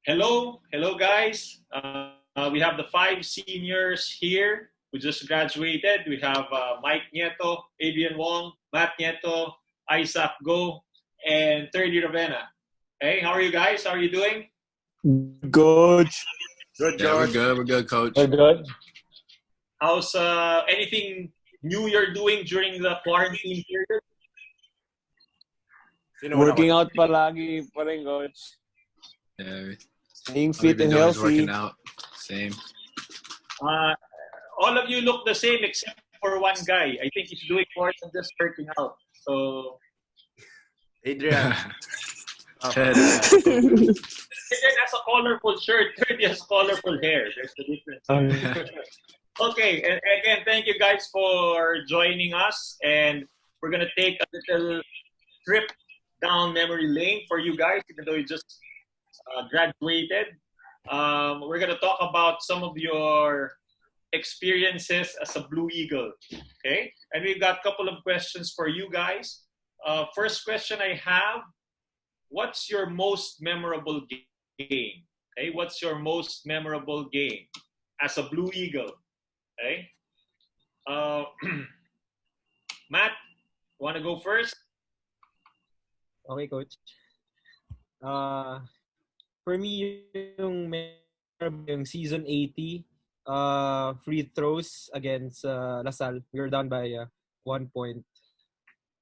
Hello guys. We have the 5 seniors here who just graduated. We have Mike Nieto, Adrian Wong, Matt Nieto, Isaac Go, and Thirdy Ravena. Hey, how are you guys? How are you doing? Good. Good, George. Yeah, we're good, Coach. We're good. How's anything new you're doing during the quarantine period? Working out palagi pa rin, Coach. Yeah. Staying fit and healthy. Working out. Same. All of you look the same except for one guy. I think he's doing more than just working out. So, Adrian. Adrian has a colorful shirt. Thirdy has colorful hair. There's the difference. Okay, and again, thank you guys for joining us. And we're going to take a little trip down memory lane for you guys, even though you just graduated. We're going to talk about some of your experiences as a Blue Eagle. Okay? And we've got a couple of questions for you guys. First question I have, what's your most memorable game? Okay? What's your most memorable game as a Blue Eagle? Okay? Matt, want to go first? Okay, Coach. For me, yung season 80 free throws against LaSalle. We were down by 1 point.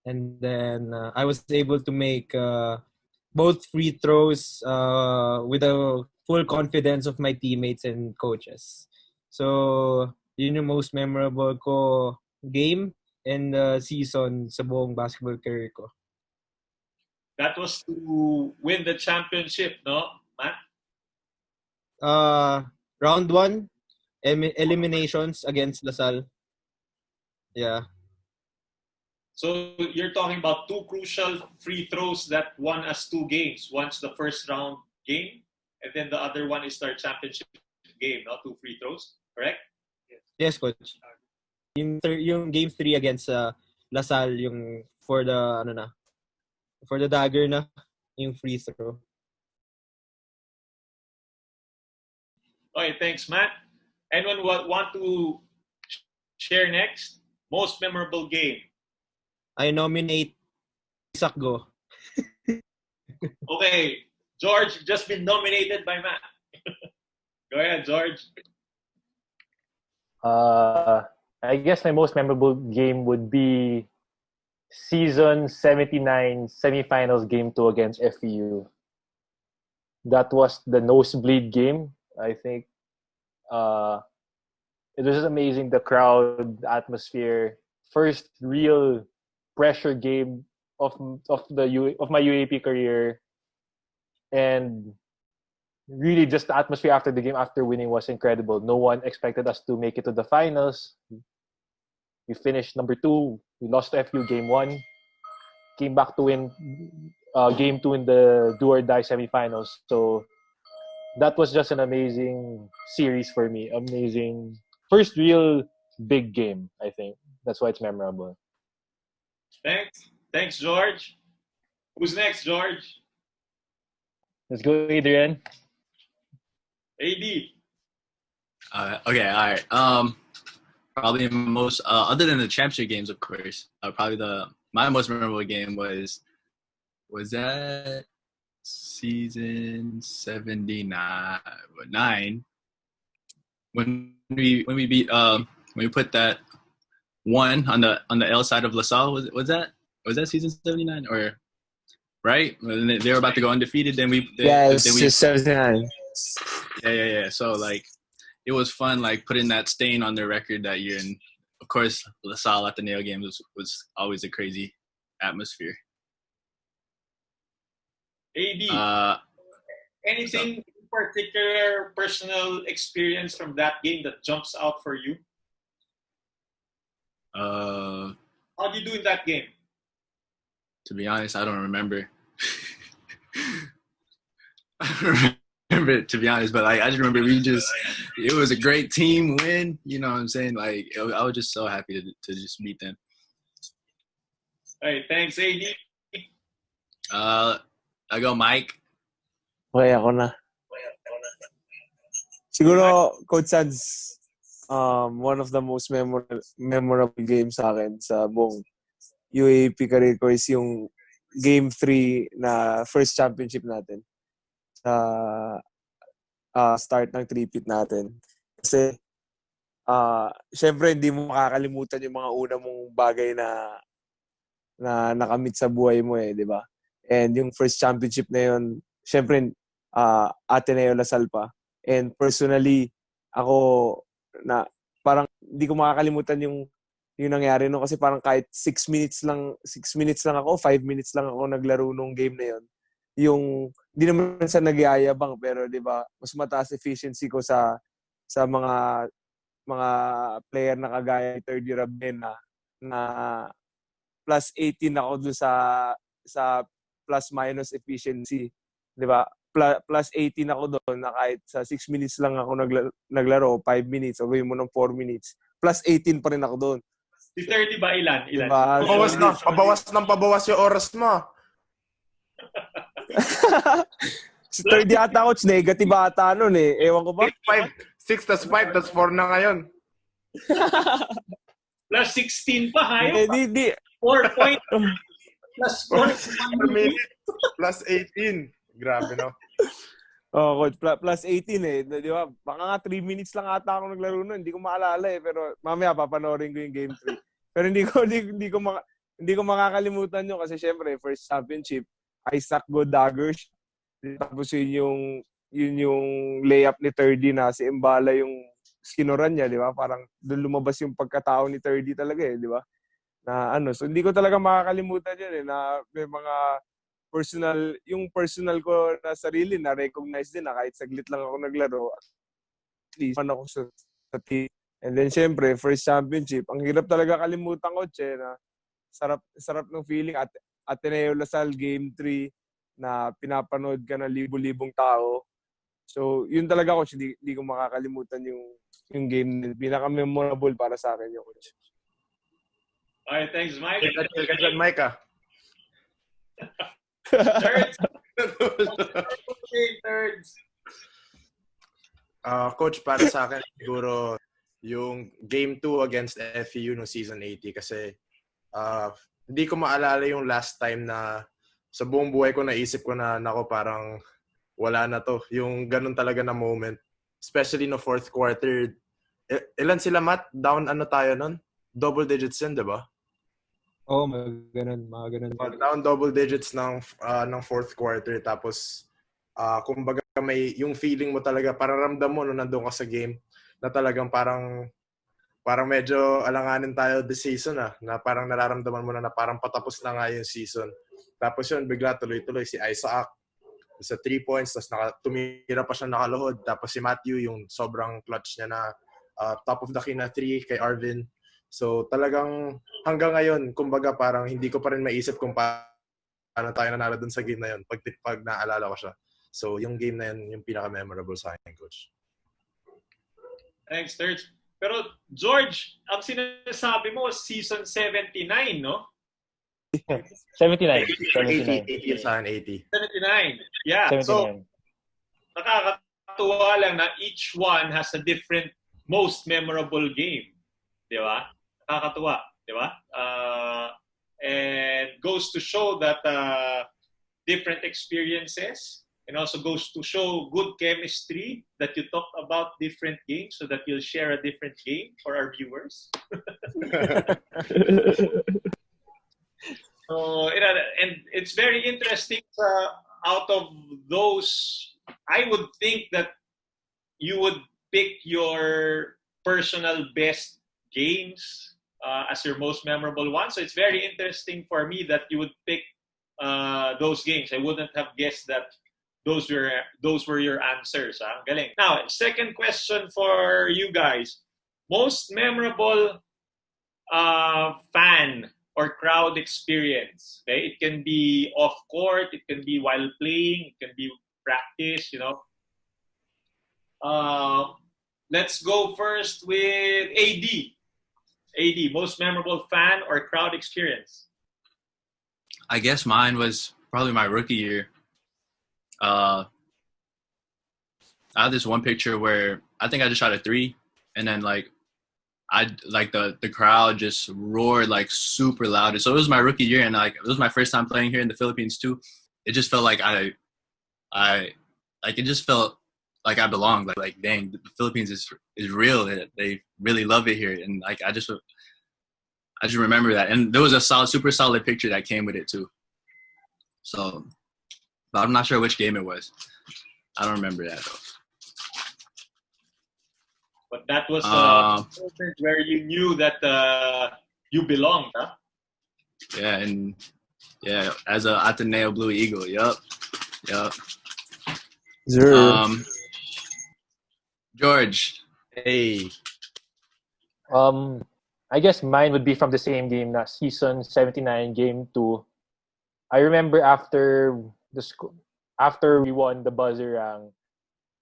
And then I was able to make both free throws with the full confidence of my teammates and coaches. So, yun yung most memorable ko game and season sa buong basketball career ko. That was to win the championship, no, Matt? Round 1, eliminations against LaSalle. Yeah. So you're talking about 2 crucial free throws that won us 2 games. One's the first round game, and then the other one is our championship game, no? 2 free throws, correct? Yes, Coach. Yung game 3 against LaSalle, yung for the dagger na, yung free throw. Okay, thanks, Matt. Anyone want to share next? Most memorable game? I nominate Isaac Go. Okay, George, just been nominated by Matt. Go ahead, George. I guess my most memorable game would be season 79 semifinals game 2 against FEU. That was the nosebleed game. I think it was just amazing. The crowd, the atmosphere. First real pressure game of my UAP career, and really just the atmosphere after the game, after winning, was incredible. No one expected us to make it to the finals. We finished number 2. We lost to FU game 1. Came back to win game 2 in the do or die semifinals. So that was just an amazing series for me. Amazing first real big game. I think that's why it's memorable. Thanks, George. Who's next, George? Let's go, Adrian. AD. Okay, all right. Probably most other than the championship games, of course. Probably my most memorable game was that season 79 when we beat when we put that one on the L side of LaSalle. Was that season 79 or right? When they were about to go undefeated. Then we it's just 79. Yeah. So like, it was fun, like putting that stain on their record that year. And of course, LaSalle Ateneo games was always a crazy atmosphere. AD, anything in particular personal experience from that game that jumps out for you? How did you do in that game? To be honest, I don't remember. I don't remember it, to be honest, but like I just remember it was a great team win. You know what I'm saying? Like I was just so happy to just beat them. All right, thanks, AD. I go Mike. Okay, ako na. Siguro, Coach Sads, one of the most memorable games sa akin sa buong UAP career ko is yung Game 3 na first championship natin sa start ng three-peat natin. Kasi, syempre, hindi mo makakalimutan yung mga una mong bagay na nakamit sa buhay mo di ba? And yung first championship na yun, syempre, Ateneo LaSalle pa. And personally, ako, parang hindi ko makakalimutan yung nangyari no, kasi parang kahit 6 minutes lang ako, 5 minutes lang ako naglaro nung game na yun. Yung hindi naman sa nagyayabang, pero 'di ba, mas mataas efficiency ko sa mga player na kagaya ni Thirdy Ravena na plus 18 ako dun sa plus minus efficiency, 'di ba? Plus 18 ako doon na kahit sa 6 minutes lang ako naglaro, 5 minutes, o gawin mo ng 4 minutes. Plus 18 pa rin ako doon. Si 30 ba ilan? Diba? Pabawas yung oras mo. Si 30 ata, Coach, negative ata nun Ewan ko ba? 6 tas 5 tas 4 na ngayon. Plus 16 pa, hayo. Di. 4 point. Plus 4. Per minute. Plus 18. Grabe, no? Coach, plus 18 di ba? Baka nga 3 minutes lang ata ako naglaro nun. Hindi ko maalala pero mamaya papanoorin ko yung Game 3. Pero hindi ko makakalimutan yun kasi syempre, first championship, Isaac Go Daggers. Tapos yun yung layup ni Thirdy na si Mbala yung skinuran niya, di ba? Parang doon lumabas yung pagkatao ni Thirdy talaga di ba? Na so hindi ko talaga makakalimutan yun na may mga personal ko na sarili na recognize din na kahit saglit lang ako naglaro, at least man ako sa team. And then syempre, first championship, ang hirap talaga kalimutan ko, na sarap ng feeling at Ateneo LaSalle Game 3 na pinapanood ka ng libu-libong tao. So, yun talaga, Coach, hindi ko makakalimutan yung game. Pinaka-memorable para sa akin yung Coach. Alright, thanks, Mike. Chill ka dyan, Mike, Thirds. Coach, para sa akin, siguro yung Game 2 against FEU no season 80 kasi hindi ko maalala yung last time na sa buong buhay ko naisip ko na nako parang wala na to. Yung ganun talaga na moment. Especially no fourth quarter. Ilan sila, Matt? Down tayo nun? Double digits yun, di ba? Oo, mga ganun. Down double digits ng fourth quarter. Tapos, kumbaga yung feeling mo talaga, parang ramdam mo nung nandun ka sa game na talagang parang medyo alanganin tayo this season na parang nararamdaman mo na parang patapos na nga yung season. Tapos yun, bigla tuloy-tuloy si Isaac sa 3 points, tapos tumira pa siya nakaluhod. Tapos si Matthew, yung sobrang clutch niya na top of the key na 3 kay Arvin. So talagang hanggang ngayon, kumbaga parang hindi ko pa rin maisip kung paano tayo nanalo dun sa game na yun pag naalala ko siya. So yung game na yun, yung pinaka-memorable sa akin, Coach. Thanks, Thirds. Pero George, ang sinasabi mo, season 79, no? 79. 80 sa akin, 80. 79. Yeah. 79. So, nakakatuwa lang na each one has a different most memorable game. Di ba? Nakakatuwa. Di ba? And goes to show that different experiences and also goes to show good chemistry that you talk about different games so that you'll share a different game for our viewers. So, and it's very interesting. Out of those, I would think that you would pick your personal best games as your most memorable one. So it's very interesting for me that you would pick those games. I wouldn't have guessed that those were your answers. Galing. Now, second question for you guys. Most memorable fan or crowd experience. Okay, it can be off court, it can be while playing, it can be practice. Let's go first with AD. AD, most memorable fan or crowd experience. I guess mine was probably my rookie year. I have this one picture where I think I just shot a 3, and then the crowd just roared like super loud. So it was my rookie year, and like it was my first time playing here in the Philippines too. It just felt like it just felt like I belonged. Like dang, the Philippines is real. They really love it here, and like I just remember that. And there was a super solid picture that came with it too. So, but I'm not sure which game it was. I don't remember that though. But that was the moment where you knew that you belonged, huh? Yeah, and yeah, as a Ateneo Blue Eagle. Yup. George. Hey. I guess mine would be from the same game, na season 79, game 2. I remember after we won the buzzer rang,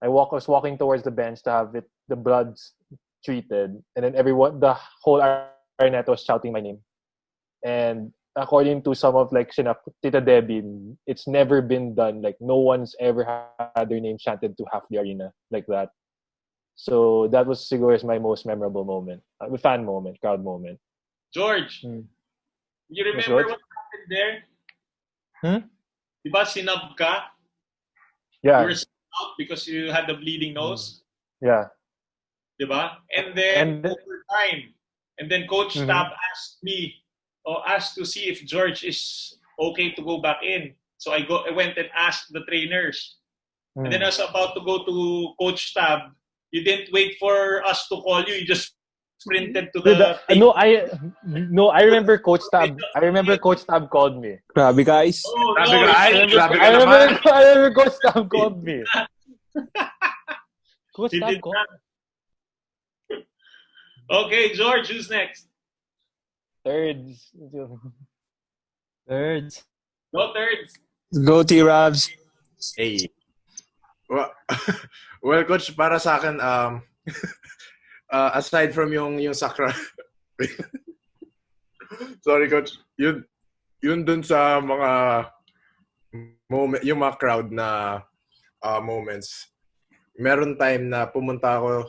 I was walking towards the bench to have the blood treated, and then the whole arena was shouting my name. And according to some of Tita Debbie, it's never been done. Like no one's ever had their name chanted to half the arena like that. So that was siguro my most memorable moment, fan moment, crowd moment. George, you remember what happened there? Diba sinab ka? Yeah. You were out because you had the bleeding nose. Yeah. Diba? And then over time, and then Coach Tab asked to see if George is okay to go back in. So I went and asked the trainers. And then I was about to go to Coach Tab. You didn't wait for us to call you. You just sprinted to the... I remember Coach Tab. I remember Coach Tab called me. Grabe, guys. I remember Coach Tab called me. Coach Tab called me. Okay, George, who's next? Thirds. No thirds. Go, T-Ravs. Hey. Well, Coach, para sa akin, aside from yung sakra... Sorry, Coach. Yun dun sa mga moment, yung mga crowd na moments. Meron time na pumunta ako,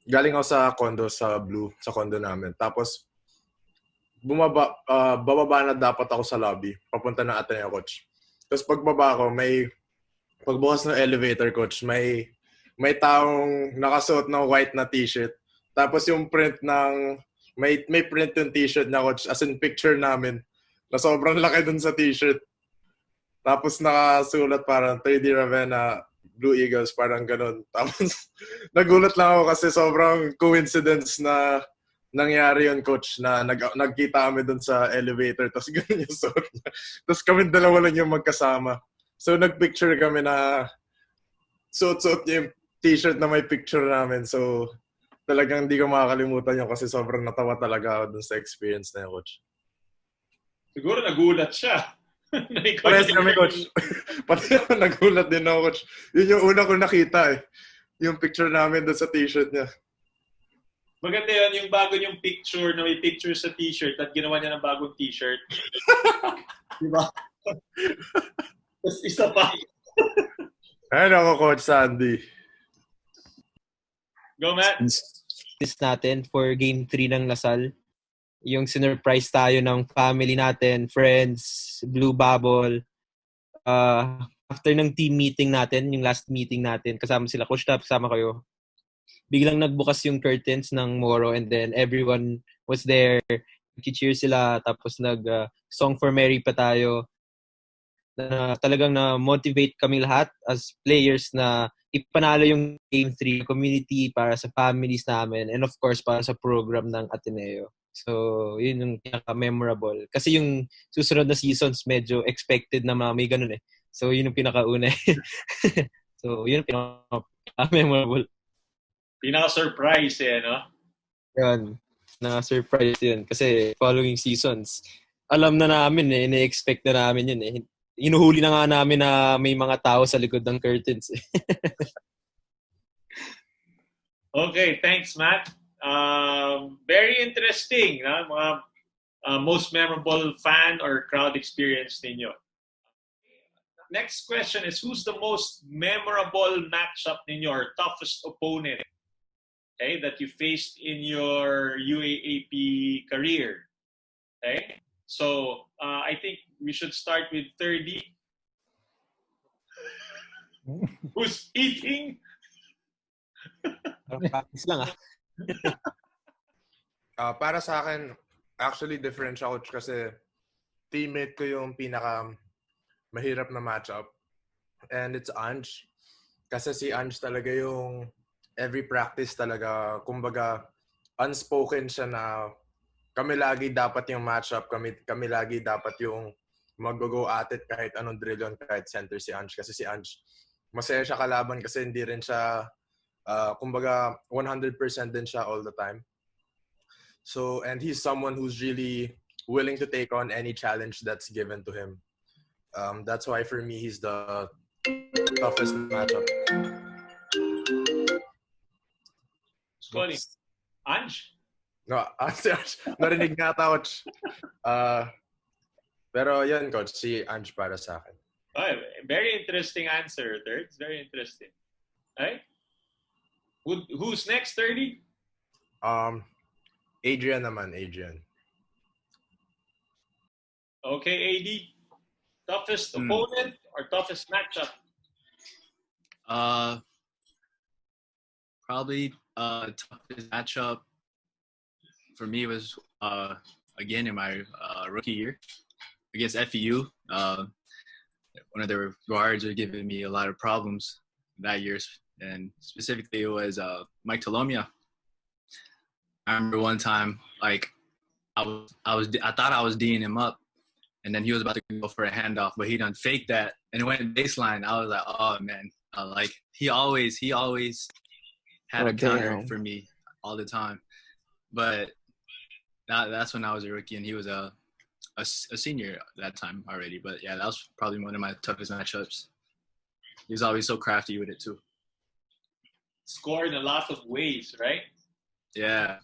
galing ako sa condo, sa condo namin. Tapos, bababa na dapat ako sa lobby, papunta ng Ateneo, Coach. Tapos pagbaba ko, pagbukas ng elevator, Coach, may taong nakasuot ng white na t-shirt. Tapos yung print may print yung t-shirt na, Coach, as in picture namin, na sobrang laki dun sa t-shirt. Tapos nakasulat parang Thirdy Ravena, Blue Eagles, parang ganun. Tapos nagulat lang ako kasi sobrang coincidence na nangyari yun, Coach, na nagkita kami dun sa elevator. Tapos ganun yung suot niya. Tapos kami dalawa lang yung magkasama. So, nagpicture kami na suot-suot niya yung t-shirt na may picture namin. So, talagang hindi ko makakalimutan yun kasi sobrang natawa talaga ako dun sa experience na yun, Coach. Siguro nagulat siya. Parehas kami, Coach. Pati ako nagulat din ako, Coach. Yun yung una ko nakita yung picture namin dun sa t-shirt niya. Maganda yun, yung bago yung picture na may picture sa t-shirt at ginawa niya ng bagong t-shirt. Diba? Tapos isa pa. Ayun ako, Coach Sandy. Go, Matt. This natin for Game 3 ng Lasal. Yung sinurprise tayo ng family natin, friends, Blue Bubble. After ng team meeting natin, yung last meeting natin, kasama sila, Coach Tab, kasama kayo. Biglang nagbukas yung curtains ng Moro and then everyone was there. nag-cheer sila, tapos nag-song for Mary pa tayo. Na talagang na-motivate kami lahat as players na ipanalo yung Game 3 community para sa families namin and of course para sa program ng Ateneo. So, yun yung pinaka-memorable. Kasi yung susunod na seasons medyo expected na may ganun eh. So, yun yung pinaka-una. So, yun yung pinaka-memorable. Pinaka-surprise no? Yun. Na-surprise yun. Kasi following seasons, alam na namin ine-expect na namin yun eh. Inuhuli na nga namin na may mga tao sa likod ng curtains. Okay, thanks, Matt. Very interesting, mga most memorable fan or crowd experience ninyo. Next question is, who's the most memorable matchup ninyo or toughest opponent that you faced in your UAAP career? Okay? So, I think we should start with Thirdy. Who's eating? Practice lang Para sa akin, actually different siya, coach, kasi teammate ko yung pinaka mahirap na matchup. And it's Ange. Kasi si Ange talaga yung every practice talaga, kumbaga, unspoken siya na kami lagi dapat yung matchup, kami lagi dapat yung mag-go at it kahit anong drill yun, kahit center si Ange. Kasi si Ange, masaya siya kalaban kasi hindi rin siya, kumbaga, 100% din siya all the time. So, and he's someone who's really willing to take on any challenge that's given to him. That's why for me, he's the toughest matchup. Sorry. Ange? No, si Ange. Narinig nga ata, coach. Pero yan, coach, si Ange para sa akin. Oh, very interesting answer, Third. It's very interesting. Right? Who's next, Thirdy? Adrian naman, Adrian. Okay, AD. Toughest opponent or toughest matchup? Probably toughest matchup for me was again in my rookie year against FEU. One of their guards were giving me a lot of problems that year, and specifically it was Mike Talomia. I remember one time, like I thought I was D'ing him up, and then he was about to go for a handoff, but he done faked that and it went baseline. I was like, oh man, like he always had a counter for me all the time. But that's when I was a rookie, and he was a senior at that time already. But yeah, that was probably one of my toughest matchups. He was always so crafty with it too. Scored in a lot of ways, right? Yeah.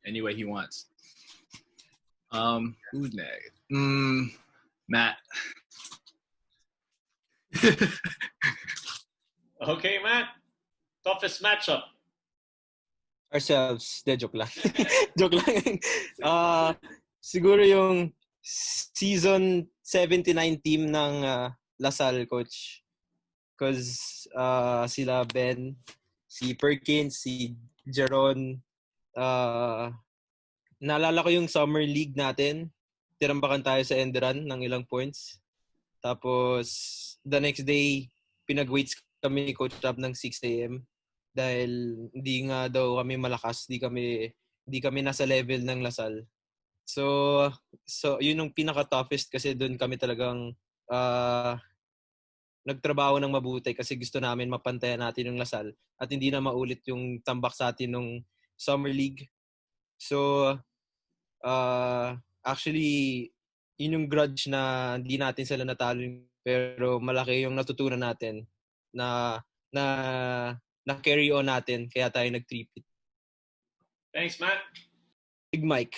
Any way he wants. Who's next? Matt. Okay, Matt. Toughest matchup? Ourselves. Joke lang. Joke lang. Siguro yung season 79 team ng Lasal, coach. Because sila Ben, si Perkins, si Jeron, naalala ko yung summer league natin. Tirambakan tayo sa end run ng ilang points. Tapos, the next day, pinag-weights kami ni Coach Tab ng 6 a.m. Dahil hindi nga daw kami malakas, hindi kami nasa level ng Lasal. So yun yung pinaka-toughest kasi doon kami talagang nagtrabaho ng mabuti kasi gusto namin mapantayan natin yung Lasal at hindi na maulit yung tambak sa atin nung Summer League. So, actually, yun yung grudge na hindi natin sila natalo pero malaki yung natutunan natin na carry on natin kaya tayo nag-3-peat. Thanks, Matt. Big Mike.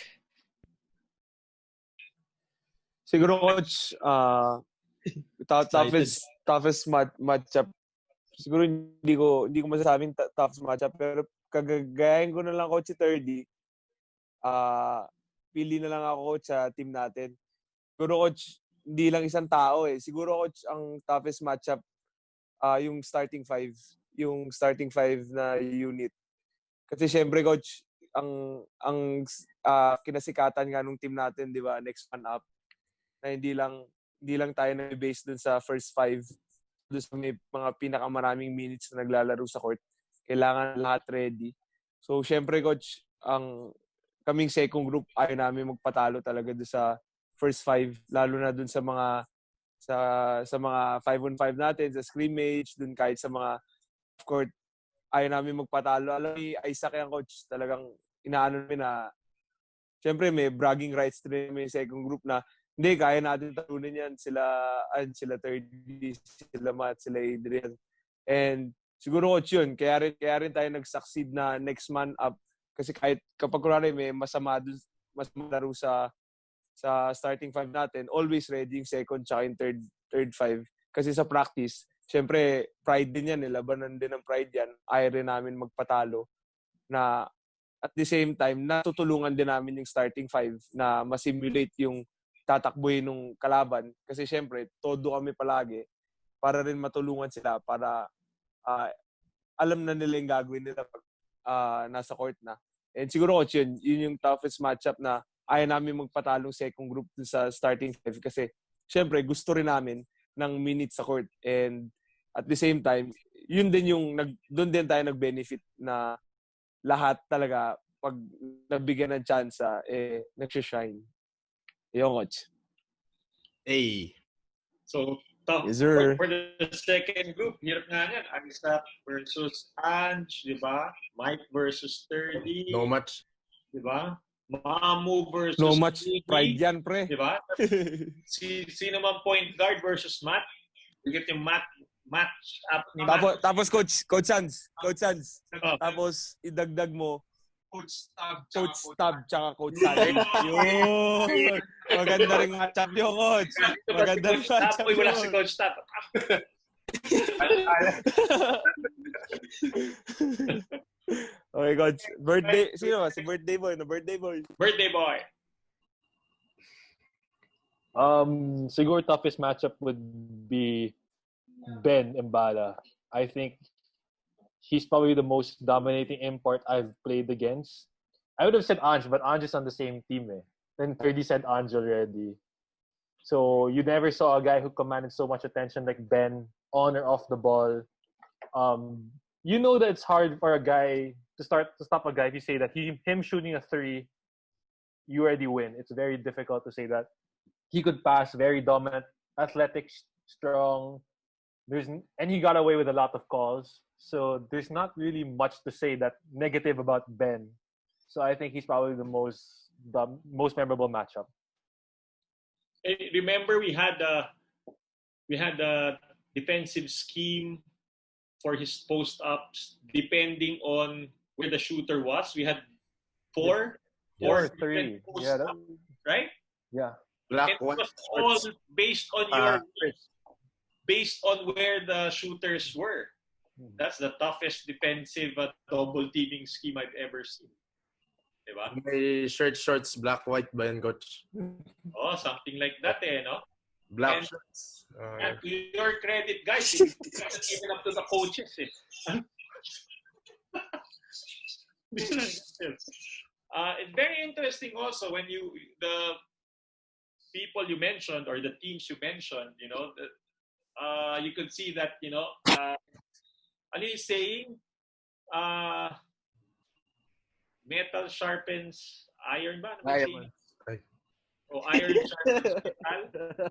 Siguro, coach, toughest matchup. Siguro hindi ko masasabing toughest matchup pero kagagayahin ko na lang, coach, si Thirdy. Pili na lang ako, coach, sa team natin. Siguro, coach, hindi lang isang tao eh. Siguro, coach, ang toughest matchup yung starting five na unit. Kasi syempre, coach, ang kinasikatan nga nung team natin, di ba, next man up, na hindi lang tayo na-base dun sa first 5, dun sa may mga pinakamaraming minutes na naglalaro sa court. Kailangan lahat ready. So, syempre, coach, kaming second group, ayaw namin magpatalo talaga dun sa first 5, lalo na dun sa mga 5-on-5 natin, sa scrimmage, dun kahit sa mga court, ayaw namin magpatalo. Alam ni Isaac yan, coach, talagang inaano namin na syempre may bragging rights din may second group na hindi, kaya natin talunin yan. Sila Thirdy, sila Matt, sila Adrian. And siguro, coach, yun. Kaya rin tayo nag-succeed na next man up. Kasi kahit kapag kunwari may masama laro sa starting 5 natin, always ready yung second tsaka yung third 5. Kasi sa practice, syempre, pride din yan. Labanan din ng pride yan. Ayaw rin namin magpatalo na at the same time, natutulungan din namin yung starting 5 na masimulate yung tatakbuhin ng kalaban. Kasi syempre, todo kami palagi para rin matulungan sila para alam na nila yung gagawin nila pag nasa court na. And siguro, coach, yun yung toughest matchup na ayaw namin magpatalong second group sa starting 5 kasi syempre, gusto rin namin ng minutes sa court. And at the same time, yun din doon din tayo nag-benefit na lahat talaga pag nabigyan ng chance, nagsishine. Yung coach. Hey. So, tough. Yes, sir. For the second group, hirap nga yan. Isaac versus Ange, di ba? Mike versus Thirdy. No match. Di ba? Mamu versus No match. Stevie, Pride yan, pre. di ba? Sino man point guard versus Matt. You get yung match up ni Matt. Tapos Coach Hans. Oh. Tapos idagdag mo Coach Tab tsaka Coach Sandy. Yun! Maganda rin matchup yun, Coach. Maganda rin matchup Uy, wala yun. si Coach Tab. Okay, Coach. Birthday. Sino ba? Si birthday boy. Birthday boy. Birthday boy. Siguro toughest matchup would be Ben Mbala. I think he's probably the most dominating import I've played against. I would have said Ange, but Ange is on the same team. Then Thirdy said Ange already. So you never saw a guy who commanded so much attention like Ben on or off the ball. You know that it's hard for a guy to stop a guy if you say that him shooting a 3, you already win. It's very difficult to say that. He could pass, very dominant, athletic, strong. And he got away with a lot of calls. So there's not really much to say that negative about Ben. So I think he's probably the most memorable matchup. Remember, we had a defensive scheme for his post-ups depending on where the shooter was. We had four three. Post-ups, right? Yeah. Black, it white, was all shorts. based on based on where the shooters were. That's the toughest defensive double teaming scheme I've ever seen. Diba? May shorts, black, white ba yan, Coach? Oh, something like that, no? Black And, shorts. to your credit, guys, it's even up to the coaches, It's very interesting also when the people you mentioned or the teams you mentioned, you could see that, ano yung saying? Metal sharpens iron ba? Ano Iron. O iron sharpens metal?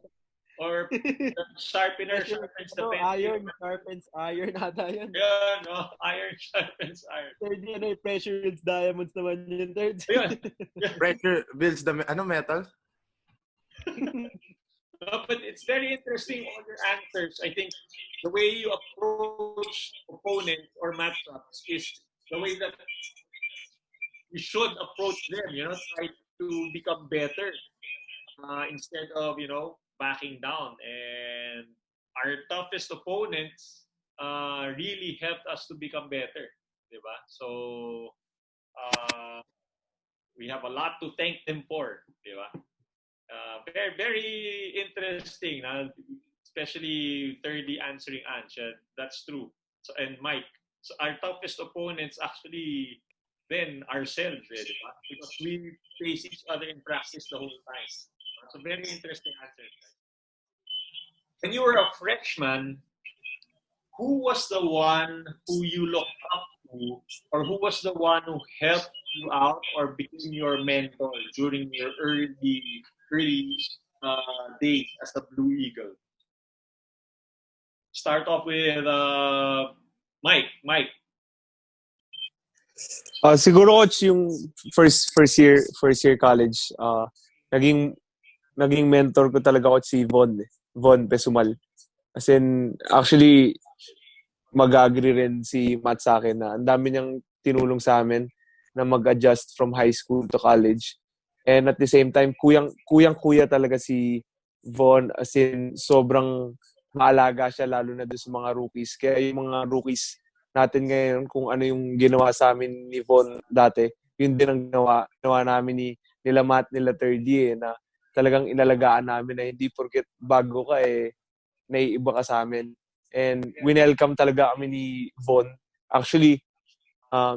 Or the sharpener sharpens the pencil? Iron sharpens iron ata yan. Yeah, no? Iron sharpens iron. Third yan pressure builds diamonds naman yun. Third. Pressure builds the metal? But it's very interesting all your answers. I think the way you approach opponents or matchups is the way that you should approach them. Try to become better instead of backing down. And our toughest opponents really helped us to become better, diba? So we have a lot to thank them for, diba? Very, very interesting, especially Thirdy answering Ange. That's true. So, and Mike. So our toughest opponents actually, than ourselves, diba? Because we face each other in practice the whole time. That's a very interesting answer. When you were a freshman, who was the one who you looked up to, or who was the one who helped you out or became your mentor during your early days as a Blue Eagle? Start off with Mike. Siguro coach yung first year college, naging mentor ko talaga coach si Von Pesumal. As in, actually, mag-agree rin si Matt sa akin na ang dami niyang tinulong sa amin na mag-adjust from high school to college. And at the same time, kuyang-kuya talaga si Von, as in, sobrang maalaga siya lalo na doon sa mga rookies. Kaya yung mga rookies natin ngayon, kung ano yung ginawa sa amin ni Von dati, yun din ang ginawa namin nila Matt, nila Thirdy na talagang inalagaan namin na hindi porket bago ka naiiba ka sa amin. And winelcome talaga kami ni Von. Actually,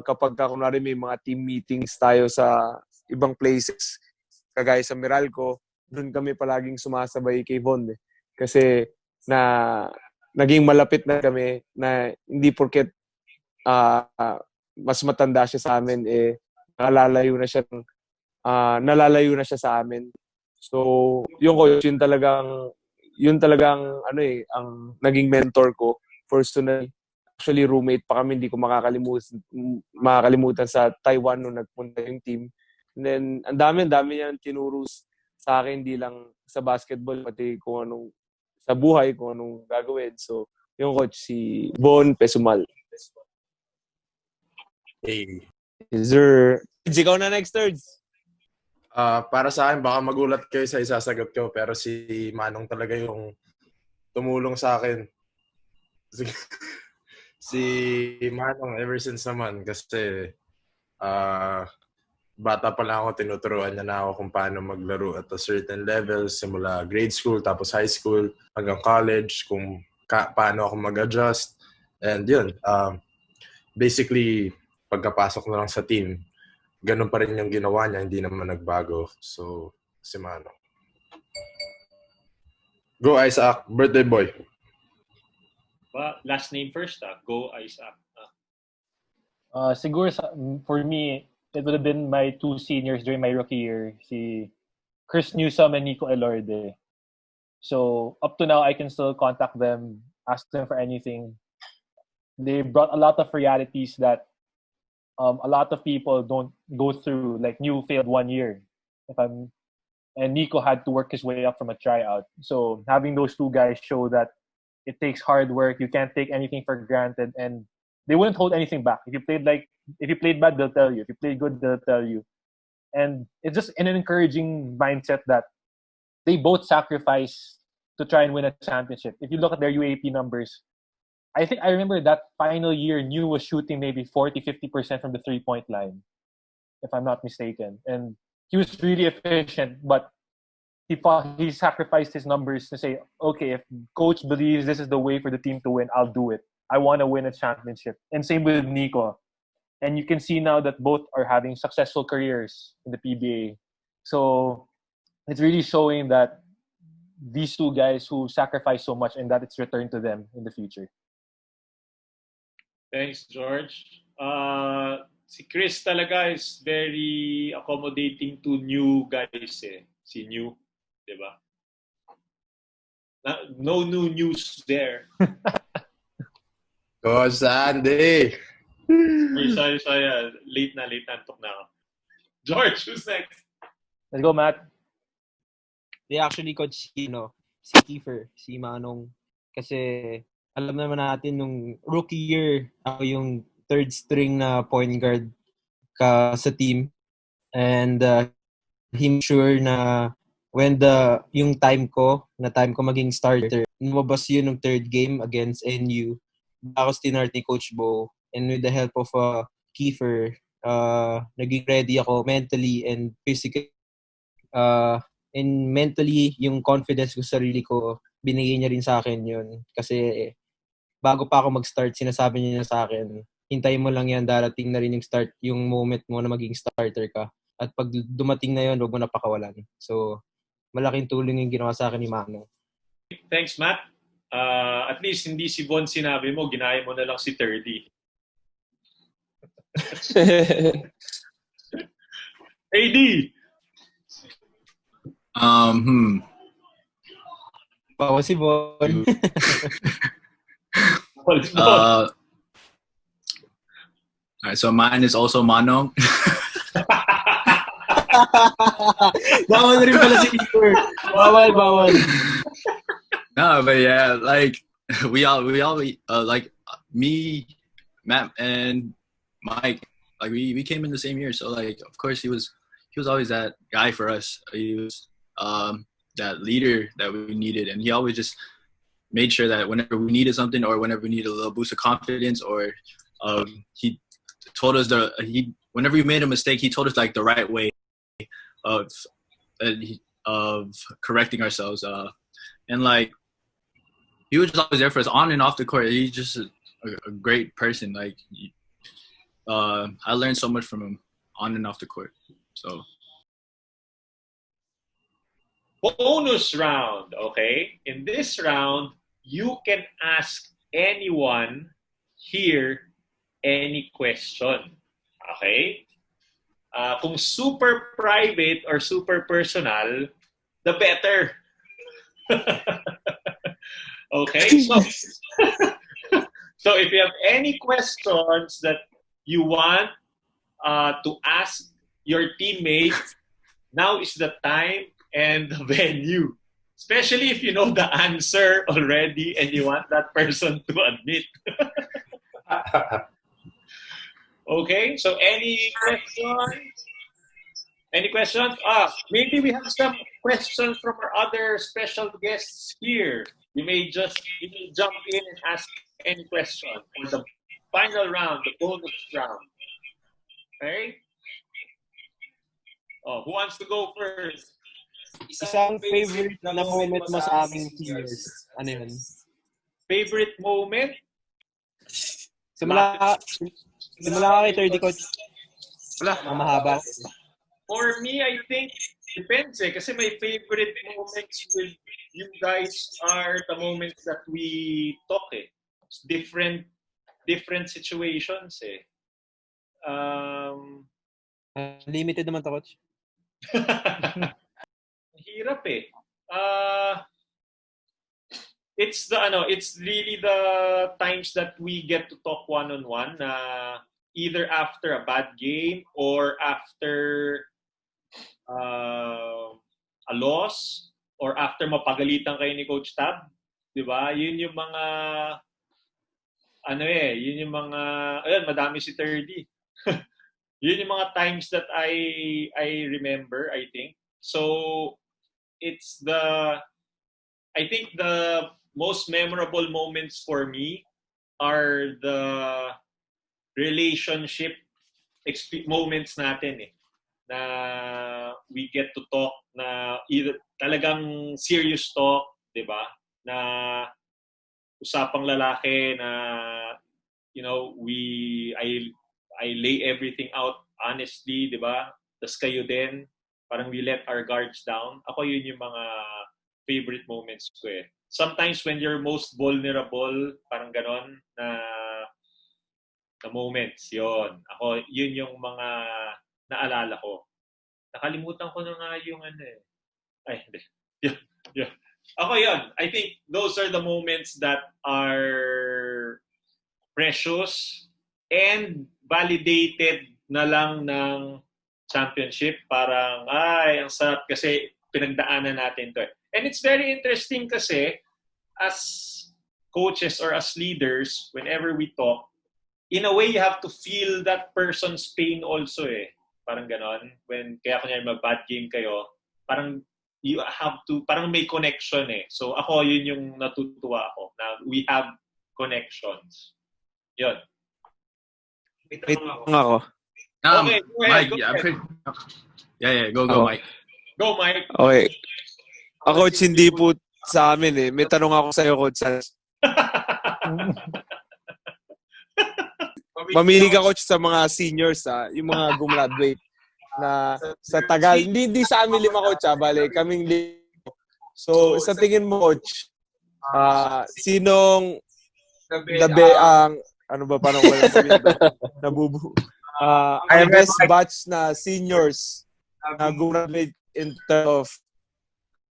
kapag kunwari may mga team meetings tayo sa ibang places, kagaya sa Meralco, doon kami palaging sumasabay kay Von. Kasi naging malapit na kami na hindi porket mas matanda siya sa amin, nalalayo na siya sa amin. So, yung coach, yun talagang ang naging mentor ko personally. Actually, roommate pa kami, hindi ko makakalimutan sa Taiwan nung nagpunta yung team. And then, ang dami niyang tinuro sa akin, hindi lang sa basketball, pati kung anong sa buhay, kung anong gagawin. So, yung coach, si Von Pesumal. Hey. Is there... Ikaw na next, Thirds. Para sa akin, baka magulat kayo sa isasagot ko, pero si Manong talaga yung tumulong sa akin. Si Manong, ever since naman, kasi bata pa lang ako, tinuturuan niya na ako kung paano maglaro at a certain level, simula grade school, tapos high school, hanggang college, kung paano ako mag-adjust. And yun, basically, pagkapasok na lang sa team, ganun pa rin yung ginawa niya, hindi naman nagbago. So, si Manong. Go Isaac, birthday boy. Last name first, Go Isaac. Siguro for me, it would have been my two seniors during my rookie year, si Chris Newsom and Nico Elorde. So, up to now, I can still contact them, ask them for anything. They brought a lot of realities that a lot of people don't go through. Like, New failed 1 year. And Nico had to work his way up from a tryout. So, having those two guys show that it takes hard work. You can't take anything for granted, and they wouldn't hold anything back. If you played bad, they'll tell you. If you played good, they'll tell you. And it's just an encouraging mindset that they both sacrifice to try and win a championship. If you look at their UAP numbers, I remember that final year, New was shooting maybe 40-50% from the 3-point line, if I'm not mistaken. And he was really efficient, but he sacrificed his numbers to say, okay, if coach believes this is the way for the team to win, I'll do it. I want to win a championship. And same with Nico. And you can see now that both are having successful careers in the PBA. So it's really showing that these two guys who sacrifice so much and that it's returned to them in the future. Thanks, George. Si Chris talaga is very accommodating to new guys. Si New, diba? No new news there. Go, Sandy! Sorry. Late na antok na ako. George, who's next? Let's go, Matt. They actually coach si Kiefer, si Manong. Kasi alam naman natin nung rookie year, ako yung third string na point guard sa team. And he made sure na when yung time ko maging starter, lumabas yun ng third game against NU. Ako stinart ni Coach Bo. And with the help of Kiefer, naging ready ako mentally and physically. And mentally, yung confidence ko sa sarili ko, binigay niya rin sa akin yun. Kasi bago pa ako mag-start, sinasabi niya sa akin, hintayin mo lang yan, darating na rin yung moment mo na maging starter ka. At pag dumating na yun, huwag mo na pakawalan. So, malaking tulong yung ginawa sa akin ni Manong. Thanks, Matt. At least hindi si Von sinabi mo, ginaya mo na lang si Thirdy. AD! Bawa si Von. Alright, so mine is also Manong. Bawal rin pala si Igor. Bawal. No, but yeah, like we all like me, Matt, and Mike. Like we came in the same year, so like of course he was always that guy for us. He was that leader that we needed, and he always just made sure that whenever we needed something or whenever we needed a little boost of confidence, or he told us whenever we made a mistake, he told us like the right way of correcting ourselves, and like he was just always there for us on and off the court. He's just a great person. Like I learned so much from him on and off the court. So bonus round, okay? In this round, you can ask anyone here any question, okay? Kung super private or super personal, the better. Okay? So if you have any questions that you want to ask your teammates, now is the time and the venue. Especially if you know the answer already and you want that person to admit. Okay, so any questions? Any questions? Maybe we have some questions from our other special guests here. You may jump in and ask any question for the final round, the bonus round. Okay? Who wants to go first? Isang favorite na moment mo sa aming seniors. Ano yun? Favorite moment? Simula ka kay Thirdy, Coach. Wala. Mahaba. For me, I think, depends kasi my favorite moments with you guys are the moments that we talk It's different situations Limited naman to, Coach. Hirap it's really the times that we get to talk one-on-one either after a bad game or after a loss or after mapagalitan kayo ni Coach Tab, 'di ba? Yun yung mga madami si Thirdy. Yun yung mga times that I remember, I think. So it's I think the most memorable moments for me are the relationship moments natin na we get to talk na either talagang serious talk, 'di ba? Na usapang lalaki na I lay everything out honestly, 'di ba? Tas kayo din, parang we let our guards down. Ako yun yung mga favorite moments ko Sometimes when you're most vulnerable, parang ganon na moments, yun. Ako, yun yung mga naalala ko. Nakalimutan ko na nga yung hindi. Yeah. Ako yun. I think those are the moments that are precious and validated na lang ng championship. Parang, ang sarap kasi pinagdaanan natin to And it's very interesting kasi as coaches or as leaders, whenever we talk, in a way, you have to feel that person's pain also Parang ganon. Kaya kunyari mag-bad game kayo, parang you have to, parang may connection So ako, yun yung natutuwa ako, na we have connections. Yun. Wait ako. Okay, go ahead. Mike, go, Mike. Go, Mike. Okay. Coach, hindi po sa amin May tanong ako sa'yo, Coach. mamili ka coach sa mga seniors, yung mga gumraduate na sa tagal. Hindi sa amin 5 coach, bale, kaming 5. So, sa tingin mo coach, sinong ang ano ba paano ko lang sabihin ang best batch na seniors na gumraduate in terms of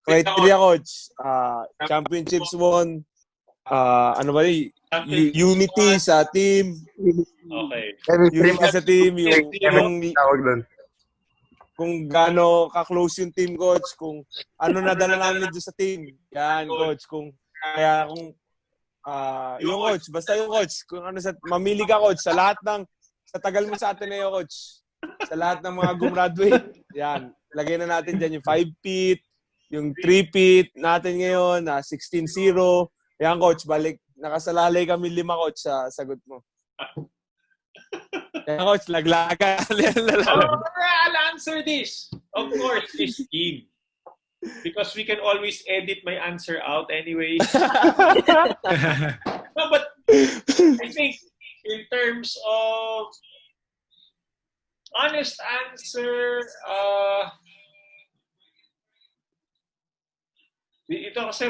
criteria coach, championships won, ano ba unity sa team. Okay. Unity sa team, yung kung gaano ka-close yung team coach, kung ano nadala namin doon sa team. Yan coach, kung yung coach, basta yung coach, kung ano mamili ka coach sa lahat sa tagal mo sa Ateneo coach, sa lahat ng mga gumraduate. Yan, lagay na natin diyan yung 5 feet, yung 3 feet natin ngayon na 16-0. Yan coach, balik nakasalalay kami 5 coach sa sagot mo. Yan coach, laglaga. I'll answer this. Of course, this team. Because we can always edit my answer out anyway. No, but I think in terms of honest answer, ito kasi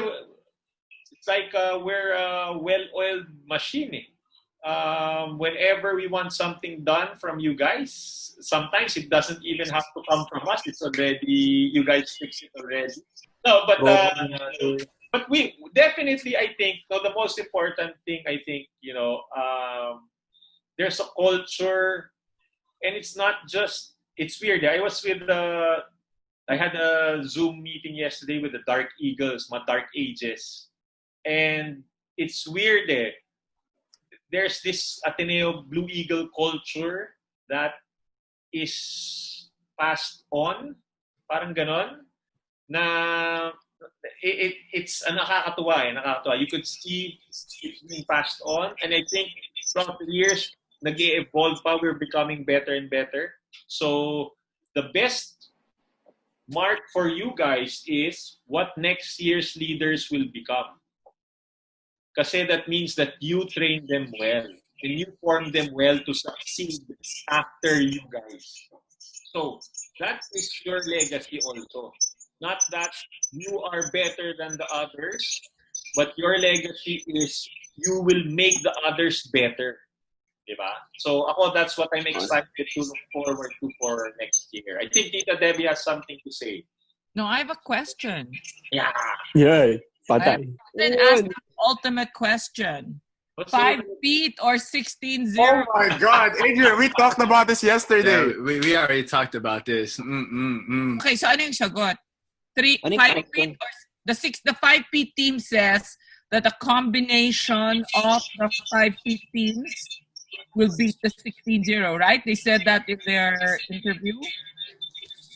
it's like we're a well-oiled machine. Whenever we want something done from you guys, sometimes it doesn't even have to come from us. It's already, you guys fix it already. No, but we definitely, I think, the most important thing, I think, there's a culture, and it's not just, it's weird. I had a Zoom meeting yesterday with the Dark Eagles, my Dark Ages, and it's weird. There's this Ateneo Blue Eagle culture that is passed on, parang ganon, na it's nakakatuwa. You could see it's being passed on, and I think throughout the years, nag-evolve pa, we're becoming better and better. So the best mark for you guys is what next year's leaders will become. Kasi that means that you train them well and you form them well to succeed after you guys. So that is your legacy also. Not that you are better than the others, but your legacy is you will make the others better. Diba? So ako, that's what I'm excited to look forward to for next year. I think Tita Debbie has something to say. No, I have a question. Yeah. Patay. Then ask the ultimate question. 5 feet or 16-0? Oh my God, Adrian, we talked about this yesterday. Yeah, we already talked about this. Okay, so ano yung sagot? 5 feet or the 5 feet team says that the combination of the 5 feet teams will beat the 16-0, right? They said that in their interview.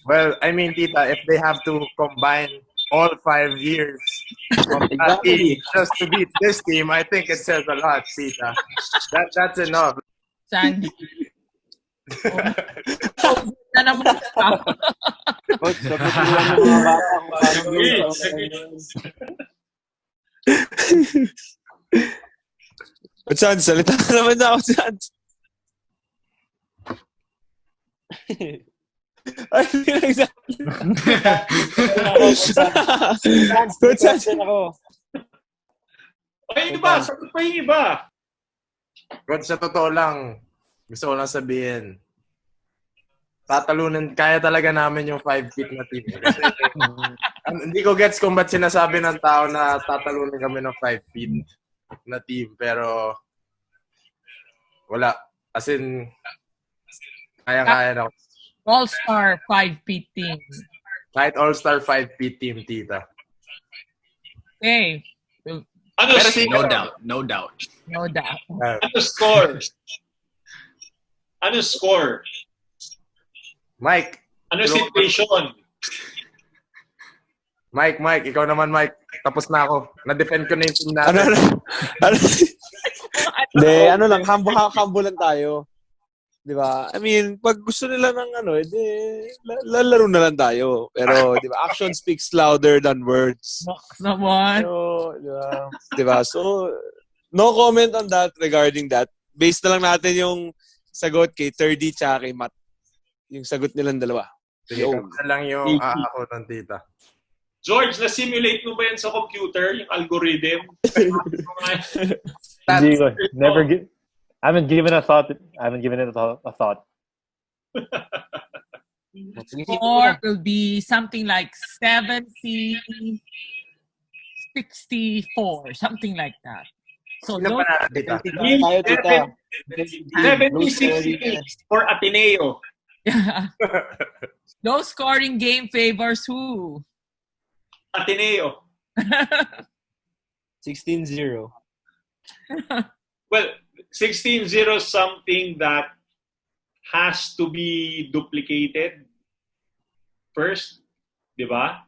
Well, I mean, Tita, if they have to combine all 5 years of that team just to beat this team, I think it says a lot, Tita. That's enough. Sandy. Na naman ka. Chance, salita ka naman na ako, Chance. Ay, hindi lang isa. Ay, iba. Sagot pa yung iba. God, sa totoo lang, gusto ko lang sabihin, kaya talaga namin yung 5 feet na team. Kasi, hindi ko gets kung ba't sinasabi ng tao na tatalunin kami ng 5 feet na team. Pero, wala. As in, kaya na. All-star 5 feet team. Kahit all-star 5 feet team, Tita. Okay. No doubt. Ano score? Ano score? Mike. Ano situation? Mike, ikaw naman, Mike. Tapos na ako. Na-defend ko na yung team natin. Hindi, lang, humble lang tayo. Di ba? I mean, pag gusto nila ng lalaro na lang tayo. Pero, di ba, action speaks louder than words. Naman. So, di ba? So, no comment on that regarding that. base na lang natin yung sagot kay Thirdy tsaka kay Matt. Yung sagot nilang dalawa. Sige, na lang yung ako ng tita. George, na-simulate mo ba yan sa computer, yung algorithm? Hindi ko. I haven't given it a thought. Or will be something like 70, 64, something like that. So Sino those, pa tita? Tayo, tita. 76 for Ateneo. those scoring game favors who? Ateneo. 16-0. Well, 16-0 is something that has to be duplicated first, di ba?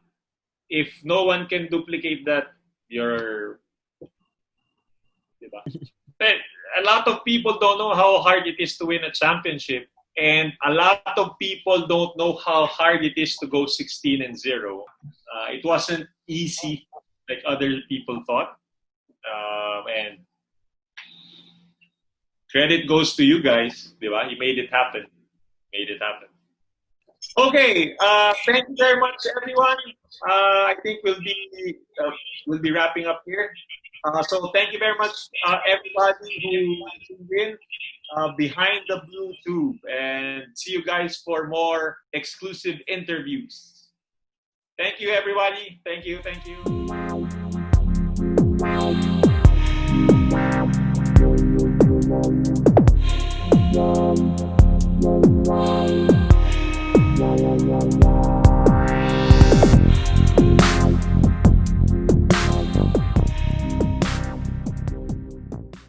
If no one can duplicate that, you're, di ba? A lot of people don't know how hard it is to win a championship, and a lot of people don't know how hard it is to go 16-0. It wasn't easy like other people thought, and credit goes to you guys, di ba? You made it happen. Okay, thank you very much, everyone. I think we'll be wrapping up here. So thank you very much, everybody who tuned in behind the blue tube, and see you guys for more exclusive interviews. Thank you, everybody. Thank you.